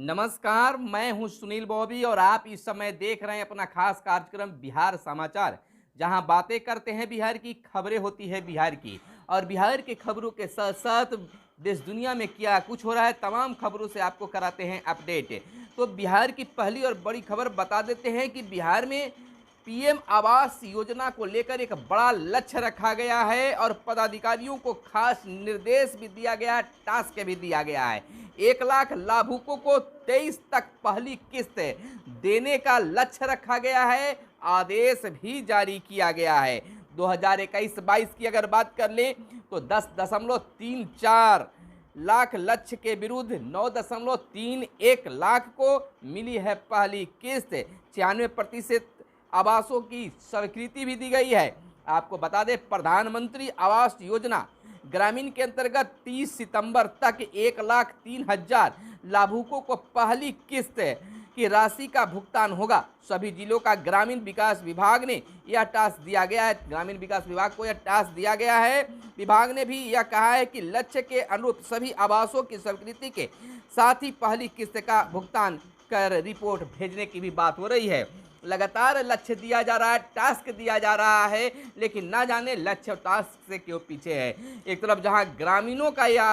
नमस्कार, मैं हूं सुनील बॉबी और आप इस समय देख रहे हैं अपना खास कार्यक्रम बिहार समाचार, जहां बातें करते हैं बिहार की, खबरें होती है बिहार की और बिहार के खबरों के साथ साथ देश दुनिया में क्या कुछ हो रहा है तमाम खबरों से आपको कराते हैं अपडेट। तो बिहार की पहली और बड़ी खबर बता देते हैं कि बिहार में पीएम आवास योजना को लेकर एक बड़ा लक्ष्य रखा गया है और पदाधिकारियों को खास निर्देश भी दिया गया है, टास्क भी दिया गया है। 1 लाख लाभुकों को 23 तक पहली किस्त देने का लक्ष्य रखा गया है, आदेश भी जारी किया गया है। 2021-22 की अगर बात कर लें तो 10.34 लाख लक्ष्य के विरुद्ध 9.31 लाख को मिली है पहली किस्त। 96% आवासों की स्वीकृति भी दी गई है। आपको बता दें, प्रधानमंत्री आवास योजना ग्रामीण के अंतर्गत 30 सितंबर तक 1,03,000 लाभुकों को पहली किस्त की राशि का भुगतान होगा। सभी जिलों का ग्रामीण विकास विभाग ने यह टास्क दिया गया है। ग्रामीण विकास विभाग को यह टास्क दिया गया है। विभाग ने भी यह कहा है कि लक्ष्य के अनुरूप सभी आवासों की स्वीकृति के साथ ही पहली किस्त का भुगतान कर रिपोर्ट भेजने की भी बात हो रही है। लगातार लक्ष्य दिया जा रहा है, टास्क दिया जा रहा है, लेकिन ना जाने लक्ष्य और टास्क से क्यों पीछे है। एक तरफ जहां ग्रामीणों का यह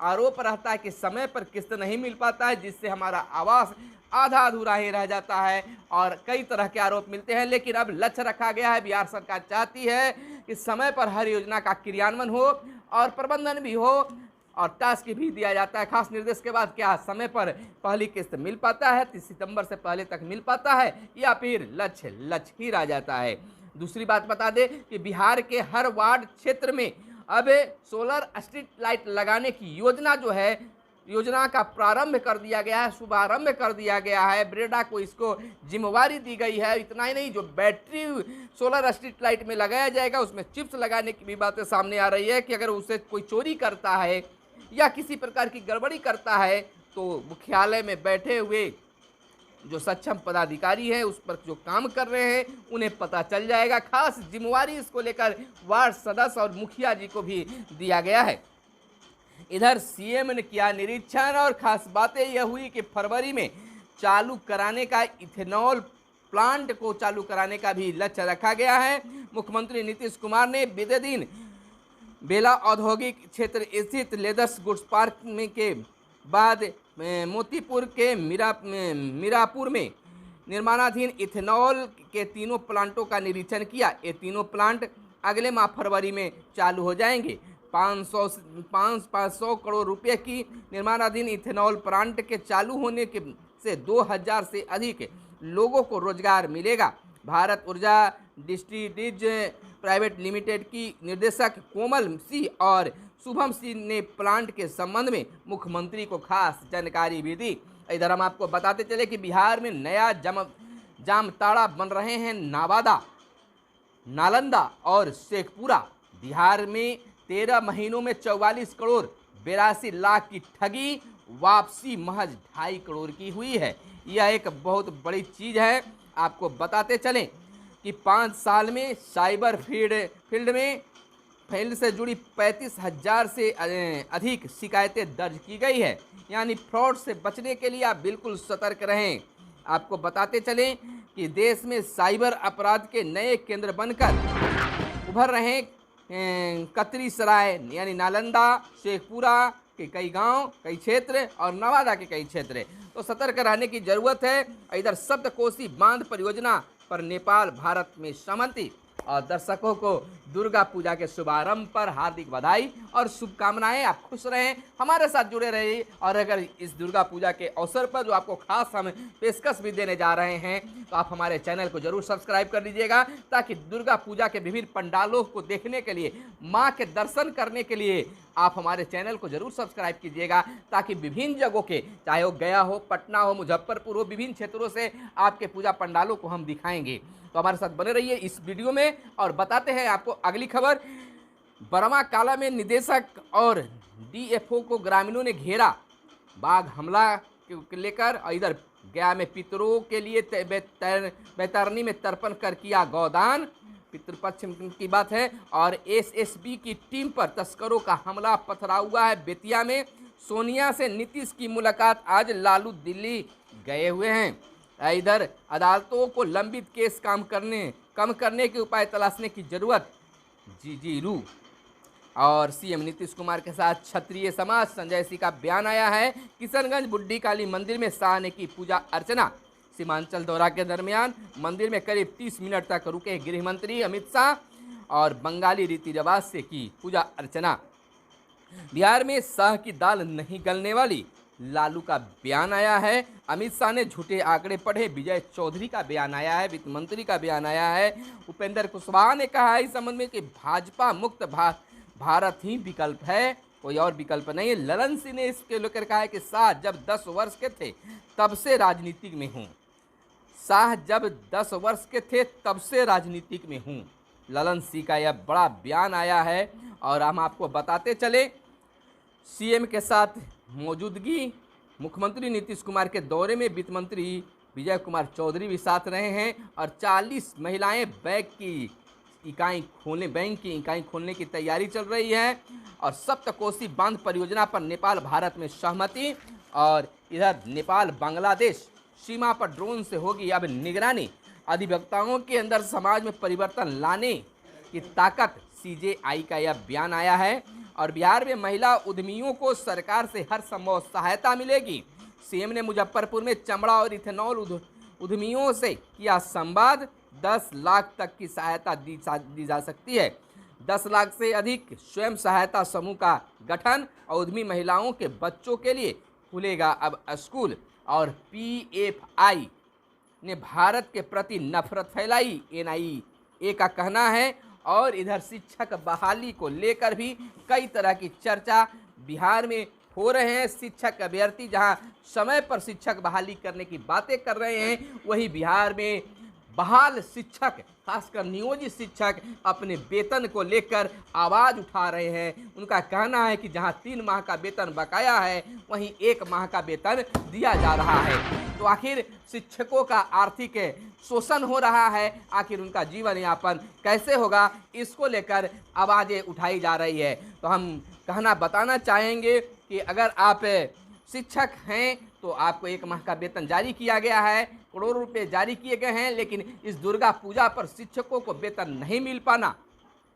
आरोप रहता है कि समय पर किस्त नहीं मिल पाता है, जिससे हमारा आवास आधा अधूरा ही रह जाता है और कई तरह के आरोप मिलते हैं, लेकिन अब लक्ष्य रखा गया है। बिहार सरकार चाहती है कि समय पर हर योजना का क्रियान्वयन हो और प्रबंधन भी हो और टास्क भी दिया जाता है। खास निर्देश के बाद क्या समय पर पहली किस्त मिल पाता है, 30 सितंबर से पहले तक मिल पाता है, या फिर लक्ष्य ही रह जाता है। दूसरी बात बता दें कि बिहार के हर वार्ड क्षेत्र में अब सोलर स्ट्रीट लाइट लगाने की योजना जो है, योजना का प्रारंभ कर दिया गया है, शुभारंभ कर दिया गया है। ब्रेडा को इसको जिम्मेवारी दी गई है। इतना ही नहीं, जो बैटरी सोलर स्ट्रीट लाइट में लगाया जाएगा उसमें चिप्स लगाने की भी बातें सामने आ रही है कि अगर उसे कोई चोरी करता है या किसी प्रकार की गड़बड़ी करता है तो मुख्यालय में बैठे हुए जो सक्षम पदाधिकारी हैं, उस पर जो काम कर रहे हैं, उन्हें पता चल जाएगा। खास जिम्मेवारी इसको लेकर वार्ड सदस्य और मुखिया जी को भी दिया गया है। इधर सीएम ने किया निरीक्षण और खास बातें यह हुई कि फरवरी में चालू कराने का इथेनॉल प्लांट को चालू कराने का भी लक्ष्य रखा गया है। मुख्यमंत्री नीतीश कुमार ने बीते दिन बेला औद्योगिक क्षेत्र स्थित लेदर्स गुड्स पार्क में के बाद मोतीपुर के मीरापुर में निर्माणाधीन इथेनॉल के तीनों प्लांटों का निरीक्षण किया। ये तीनों प्लांट अगले माह फरवरी में चालू हो जाएंगे। 500 करोड़ रुपए की निर्माणाधीन इथेनॉल प्लांट के चालू होने के से 2000 से अधिक लोगों को रोजगार मिलेगा। भारत ऊर्जा डिस्ट्रीज प्राइवेट लिमिटेड की निदेशक कोमल सिंह और शुभम सिंह ने प्लांट के संबंध में मुख्यमंत्री को खास जानकारी भी दी। इधर हम आपको बताते चले कि बिहार में नया जामताड़ा बन रहे हैं नवादा, नालंदा और शेखपुरा। बिहार में 13 महीनों में 44 करोड़ 82 लाख की ठगी, वापसी महज 2.5 करोड़ की हुई है। यह एक बहुत बड़ी चीज़ है। आपको बताते चलें कि 5 साल में साइबर फील्ड से जुड़ी 35,000 से अधिक शिकायतें दर्ज की गई है। यानी फ्रॉड से बचने के लिए आप बिल्कुल सतर्क रहें। आपको बताते चलें कि देश में साइबर अपराध के नए केंद्र बनकर उभर रहे कतरी सराय यानी नालंदा, शेखपुरा के कई गांव, कई क्षेत्र और नवादा के कई क्षेत्र, तो सतर्क रहने की जरूरत है। इधर सप्तकोसी बांध परियोजना पर नेपाल भारत में सहमति और दर्शकों को दुर्गा पूजा के शुभारंभ पर हार्दिक बधाई और शुभकामनाएं। आप खुश रहें, हमारे साथ जुड़े रहिए और अगर इस दुर्गा पूजा के अवसर पर जो आपको खास हम पेशकश भी देने जा रहे हैं तो आप हमारे चैनल को जरूर सब्सक्राइब कर लीजिएगा, ताकि दुर्गा पूजा के विभिन्न पंडालों को देखने के लिए, माँ के दर्शन करने के लिए आप हमारे चैनल को जरूर सब्सक्राइब कीजिएगा, ताकि विभिन्न जगहों के, चाहे वो गया हो, पटना हो, मुजफ्फरपुर हो, विभिन्न क्षेत्रों से आपके पूजा पंडालों को हम दिखाएंगे। तो हमारे साथ बने रहिए इस वीडियो में और बताते हैं आपको अगली खबर। बरमा काला में निदेशक और डीएफओ को ग्रामीणों ने घेरा, बाघ हमला के लेकर। इधर गया में पितरों के लिए बैतरनी में तर्पण कर किया गौदान, पितृपक्ष की बात है। और एसएसबी की टीम पर तस्करों का हमला, पथराव हुआ है बेतिया में। सोनिया से नीतीश की मुलाकात, आज लालू दिल्ली गए हुए हैं। इधर अदालतों को लंबित केस कम करने के उपाय तलाशने की जरूरत, जी रू। और सीएम नीतीश कुमार के साथ क्षत्रिय समाज, संजय सिंह का बयान आया है। किशनगंज बुड्ढी काली मंदिर में शाह ने की पूजा अर्चना। सीमांचल दौरा के दरमियान मंदिर में करीब 30 मिनट तक रुके गृह मंत्री अमित शाह और बंगाली रीति रिवाज से की पूजा अर्चना। बिहार में शाह की दाल नहीं गलने वाली, लालू का बयान आया है। अमित शाह ने झूठे आंकड़े पढ़े, विजय चौधरी का बयान आया है, वित्त मंत्री का बयान आया है। उपेंद्र कुशवाहा ने कहा है इस संबंध में कि भाजपा मुक्त भारत ही विकल्प है, कोई और विकल्प नहीं है। ललन सिंह ने इसके लेकर कहा है कि शाह जब 10 वर्ष के थे तब से राजनीतिक में हूँ, शाह जब 10 वर्ष के थे तब से राजनीतिक में हूँ। ललन सिंह का यह बड़ा बयान आया है। और हम आपको बताते चले, सीएम के साथ मौजूदगी, मुख्यमंत्री नीतीश कुमार के दौरे में वित्त मंत्री विजय कुमार चौधरी भी साथ रहे हैं। और 40 महिलाएं बैंक की इकाई खोलने की तैयारी चल रही है। और सप्तकोसी बांध परियोजना पर नेपाल भारत में सहमति। और इधर नेपाल बांग्लादेश सीमा पर ड्रोन से होगी अब निगरानी। अधिवक्ताओं के अंदर समाज में परिवर्तन लाने की ताकत, सीजेआई का यह बयान आया है। और बिहार में महिला उद्यमियों को सरकार से हर संभव सहायता मिलेगी। सीएम ने मुजफ्फरपुर में चमड़ा और इथेनॉल उद्यमियों से किया संवाद। 10 लाख तक की सहायता दी जा सकती है। 10 लाख से अधिक स्वयं सहायता समूह का गठन और उद्यमी महिलाओं के बच्चों के लिए खुलेगा अब स्कूल। और पीएफआई ने भारत के प्रति नफरत फैलाई, एनआईए का कहना है। और इधर शिक्षक बहाली को लेकर भी कई तरह की चर्चा बिहार में हो रहे हैं। शिक्षक अभ्यर्थी जहां समय पर शिक्षक बहाली करने की बातें कर रहे हैं, वहीं बिहार में बहाल शिक्षक, खासकर नियोजित शिक्षक अपने वेतन को लेकर आवाज़ उठा रहे हैं। उनका कहना है कि जहां 3 माह का वेतन बकाया है, वहीं 1 माह का वेतन दिया जा रहा है। तो आखिर शिक्षकों का आर्थिक शोषण हो रहा है, आखिर उनका जीवन यापन कैसे होगा, इसको लेकर आवाज़ें उठाई जा रही है। तो हम बताना चाहेंगे कि अगर आप शिक्षक हैं तो आपको 1 माह का वेतन जारी किया गया है, करोड़ों रुपए जारी किए गए हैं, लेकिन इस दुर्गा पूजा पर शिक्षकों को वेतन नहीं मिल पाना,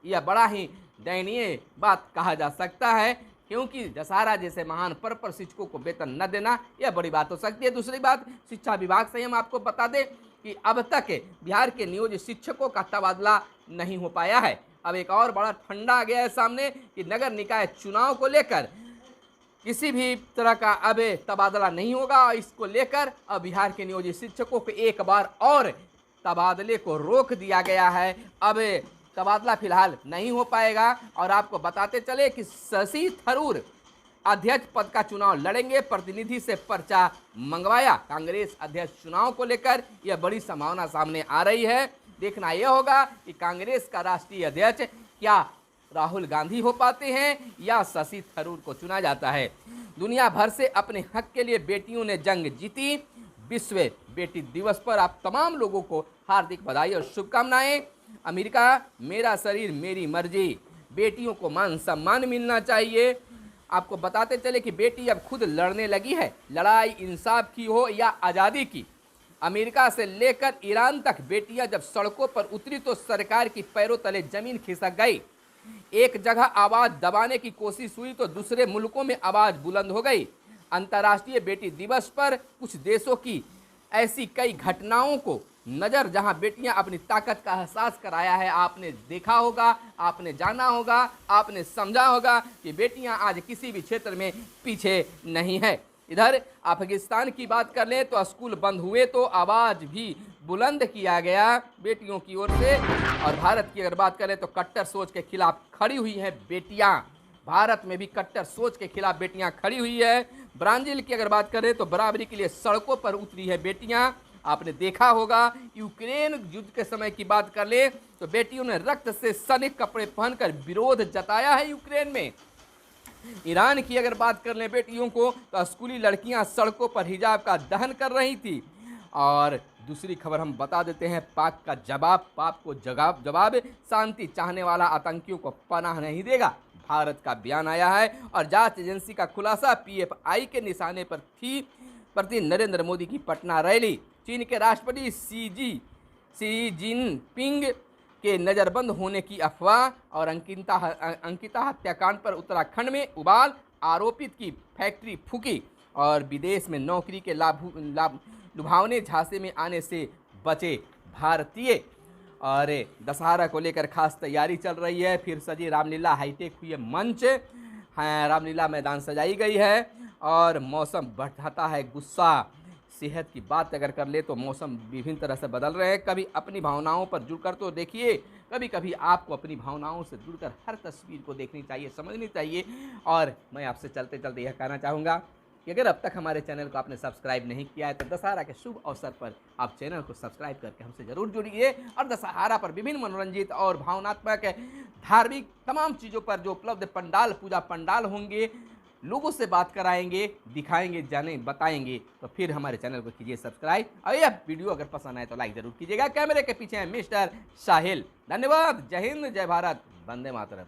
यह बड़ा ही दयनीय बात कहा जा सकता है। क्योंकि दशहरा जैसे महान पर्व पर शिक्षकों को वेतन न देना, यह बड़ी बात हो सकती है। दूसरी बात, शिक्षा विभाग से हम आपको बता दें कि अब तक बिहार के नियोजित शिक्षकों का तबादला नहीं हो पाया है। अब एक और बड़ा फंडा आ गया है सामने कि नगर निकाय चुनाव को लेकर किसी भी तरह का अब तबादला नहीं होगा। और इसको लेकर अब बिहार के नियोजित शिक्षकों को एक बार और तबादले को रोक दिया गया है। अब तबादला फिलहाल नहीं हो पाएगा। और आपको बताते चले कि शशि थरूर अध्यक्ष पद का चुनाव लड़ेंगे, प्रतिनिधि से पर्चा मंगवाया। कांग्रेस अध्यक्ष चुनाव को लेकर यह बड़ी संभावना सामने आ रही है। देखना यह होगा कि कांग्रेस का राष्ट्रीय अध्यक्ष क्या राहुल गांधी हो पाते हैं या शशि थरूर को चुना जाता है। दुनिया भर से अपने हक के लिए बेटियों ने जंग जीती। विश्व बेटी दिवस पर आप तमाम लोगों को हार्दिक बधाई और शुभकामनाएं। अमेरिका, मेरा शरीर मेरी मर्जी, बेटियों को मान सम्मान मिलना चाहिए। आपको बताते चले कि बेटी अब खुद लड़ने लगी है, लड़ाई इंसाफ की हो या आज़ादी की। अमेरिका से लेकर ईरान तक बेटियां जब सड़कों पर उतरी तो सरकार की पैरों तले जमीन खिसक गई। एक जगह आवाज़ दबाने की कोशिश हुई तो दूसरे मुल्कों में आवाज़ बुलंद हो गई। अंतर्राष्ट्रीय बेटी दिवस पर कुछ देशों की ऐसी कई घटनाओं को नज़र जहां बेटियां अपनी ताकत का एहसास कराया है। आपने देखा होगा, आपने जाना होगा, आपने समझा होगा कि बेटियां आज किसी भी क्षेत्र में पीछे नहीं है। इधर अफगानिस्तान की बात कर लें तो स्कूल बंद हुए तो आवाज़ भी बुलंद किया गया बेटियों की ओर से। और भारत की अगर बात करें तो कट्टर सोच के खिलाफ खड़ी हुई हैं बेटियां। भारत में भी कट्टर सोच के खिलाफ बेटियां खड़ी हुई है। ब्राज़ील की अगर बात करें तो बराबरी के लिए सड़कों पर उतरी है बेटियां। आपने देखा होगा यूक्रेन युद्ध के समय की बात कर ले तो बेटियों ने रक्त से सने कपड़े पहनकर विरोध जताया है यूक्रेन में। ईरान की अगर बात कर लें बेटियों को तो स्कूली लड़कियां सड़कों पर हिजाब का दहन कर रही थी। और दूसरी खबर हम बता देते हैं, पाक का जवाब, पाक को जवाब, शांति चाहने वाला आतंकियों को पनाह नहीं देगा। भारत का बयान आया है और जांच एजेंसी का खुलासा, पीएफआई के निशाने पर थी प्रति नरेंद्र मोदी की पटना रैली। चीन के राष्ट्रपति शी जिनपिंग के नज़रबंद होने की अफवाह और अंकिता हत्याकांड पर उत्तराखंड में उबाल, आरोपित की फैक्ट्री फूकी और विदेश में नौकरी के लुभावने झांसे में आने से बचे भारतीय। और दशहरा को लेकर खास तैयारी चल रही है। फिर सजी रामलीला, हाईटेक हुई है मंच, रामलीला मैदान सजाई गई है और मौसम बढ़ाता है गुस्सा। सेहत की बात अगर कर ले तो मौसम विभिन्न तरह से बदल रहे हैं। कभी अपनी भावनाओं पर जुड़कर तो देखिए, कभी कभी आपको अपनी भावनाओं से जुड़कर हर तस्वीर को देखनी चाहिए, समझनी चाहिए। और मैं आपसे चलते चलते यह कहना चाहूँगा कि अगर अब तक हमारे चैनल को आपने सब्सक्राइब नहीं किया है तो दशहरा के शुभ अवसर पर आप चैनल को सब्सक्राइब करके हमसे जरूर जुड़िए और दशहरा पर विभिन्न मनोरंजित और भावनात्मक धार्मिक तमाम चीज़ों पर जो उपलब्ध पंडाल, पूजा पंडाल होंगे, लोगों से बात कराएंगे, दिखाएंगे, जाने बताएंगे, तो फिर हमारे चैनल को कीजिए सब्सक्राइब। और यह वीडियो अगर पसंद आए तो लाइक जरूर कीजिएगा। कैमरे के पीछे हैं मिस्टर साहिल। धन्यवाद। जय हिंद, जय भारत, वंदे मातरम।